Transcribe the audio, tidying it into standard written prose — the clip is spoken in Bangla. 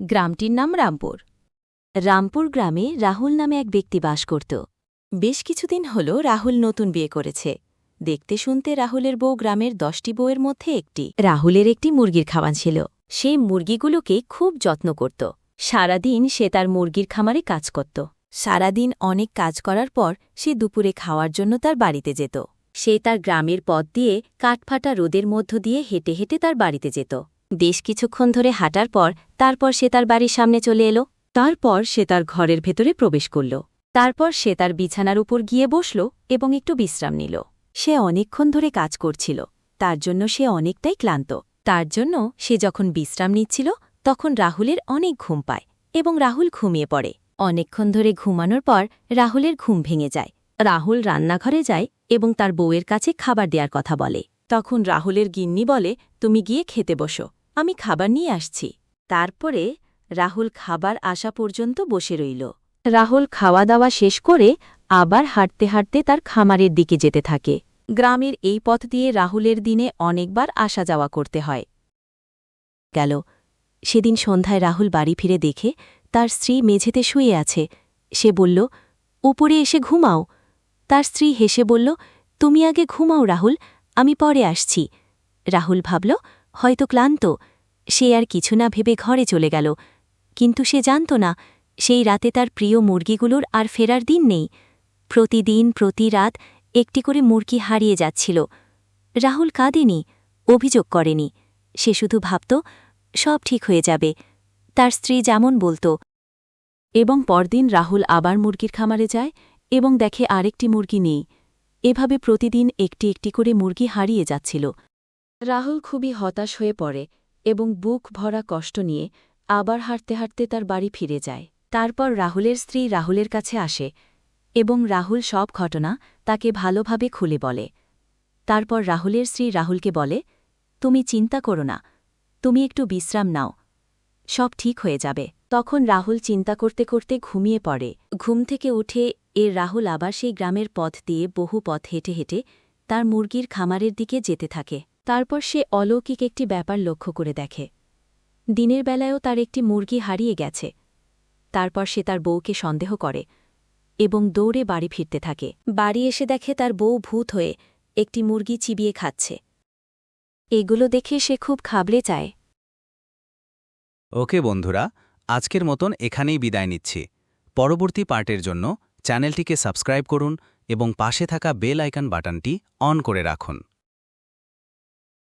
গ্রামটির নাম রামপুর। রামপুর গ্রামে রাহুল নামে এক ব্যক্তি বাস করত। বেশ কিছুদিন হল রাহুল নতুন বিয়ে করেছে। দেখতে শুনতে রাহুলের বউ গ্রামের 10টি বউয়ের মধ্যে একটি। রাহুলের একটি মুরগির খামার ছিল। সে মুরগিগুলোকে খুব যত্ন করত। সারাদিন সে তার মুরগির খামারে কাজ করত। সারাদিন অনেক কাজ করার পর সে দুপুরে খাওয়ার জন্য তার বাড়িতে যেত। সে তার গ্রামের পথ দিয়ে কাঠফাটা রোদের মধ্য দিয়ে হেঁটে হেঁটে তার বাড়িতে যেত। বেশ কিছুক্ষণ ধরে হাঁটার পর তারপর সে তার বাড়ির সামনে চলে এলো। তারপর সে তার ঘরের ভেতরে প্রবেশ করল। তারপর সে তার বিছানার উপর গিয়ে বসল এবং একটু বিশ্রাম নিল। সে অনেকক্ষণ ধরে কাজ করছিল, তার জন্য সে অনেকটাই ক্লান্ত। তার জন্য সে যখন বিশ্রাম নিচ্ছিল তখন রাহুলের অনেক ঘুম পায় এবং রাহুল ঘুমিয়ে পড়ে। অনেকক্ষণ ধরে ঘুমানোর পর রাহুলের ঘুম ভেঙে যায়। রাহুল রান্নাঘরে যায় এবং তার বউয়ের কাছে খাবার দেওয়ার কথা বলে। তখন রাহুলের গিন্নি বলে, তুমি গিয়ে খেতে বসো, আমি খাবার নিয়ে আসছি। তারপরে রাহুল খাবার আসা পর্যন্ত বসে রইল। রাহুল খাওয়া দাওয়া শেষ করে আবার হাঁটতে হাঁটতে তার খামারের দিকে যেতে থাকে। গ্রামের এই পথ দিয়ে রাহুলের দিনে অনেকবার আসা যাওয়া করতে হয়। গেল সেদিন সন্ধ্যায় রাহুল বাড়ি ফিরে দেখে তার স্ত্রী মেঝেতে শুয়ে আছে। সে বলল, উপরে এসে ঘুমাও। তার স্ত্রী হেসে বলল, তুমি আগে ঘুমাও রাহুল, আমি পরে আসছি। রাহুল ভাবল হয়তো ক্লান্ত। সে আর কিছু না ভেবে ঘরে চলে গেল। কিন্তু সে জানত না সেই রাতে তার প্রিয় মুরগিগুলোর আর ফেরার দিন নেই। প্রতিদিন প্রতি রাত একটি করে মুরগি হারিয়ে যাচ্ছিল। রাহুল কাঁদেনি, অভিযোগ করেনি। সে শুধু ভাবত সব ঠিক হয়ে যাবে, তার স্ত্রী যেমন বলত। এবং পরদিন রাহুল আবার মুরগির খামারে যায় এবং দেখে আরেকটি মুরগি নেই। এভাবে প্রতিদিন একটি একটি করে মুরগি হারিয়ে যাচ্ছিল। রাহুল খুবই হতাশ হয়ে পড়ে এবং বুক ভরা কষ্ট নিয়ে আবার হাঁটতে হাঁটতে তার বাড়ি ফিরে যায়। তারপর রাহুলের স্ত্রী রাহুলের কাছে আসে এবং রাহুল সব ঘটনা তাকে ভালোভাবে খুলে বলে। তারপর রাহুলের স্ত্রী রাহুলকে বলে, তুমি চিন্তা করো না, তুমি একটু বিশ্রাম নাও, সব ঠিক হয়ে যাবে। তখন রাহুল চিন্তা করতে করতে ঘুমিয়ে পড়ে। ঘুম থেকে উঠে রাহুল আবার সেই গ্রামের পথ দিয়ে বহু পথ হেঁটে হেঁটে তার মুরগির খামারের দিকে যেতে থাকে। তারপর সে অলৌকিক একটি ব্যাপার লক্ষ্য করে দেখে। দিনের বেলায়ও তার একটি মুরগি হারিয়ে গেছে। তারপর সে তার বউকে সন্দেহ করে এবং দৌড়ে বাড়ি ফিরতে থাকে। বাড়ি এসে দেখে তার বউ ভূত হয়ে একটি মুরগি চিবিয়ে খাচ্ছে। এগুলো দেখে সে খুব ঘাবড়ে যায়। ওকে বন্ধুরা, আজকের মতন এখানেই বিদায় নিচ্ছি। পরবর্তী পার্টের জন্য চ্যানেলটিকে সাবস্ক্রাইব করুন এবং পাশে থাকা বেল আইকন বাটনটি অন করে রাখুন।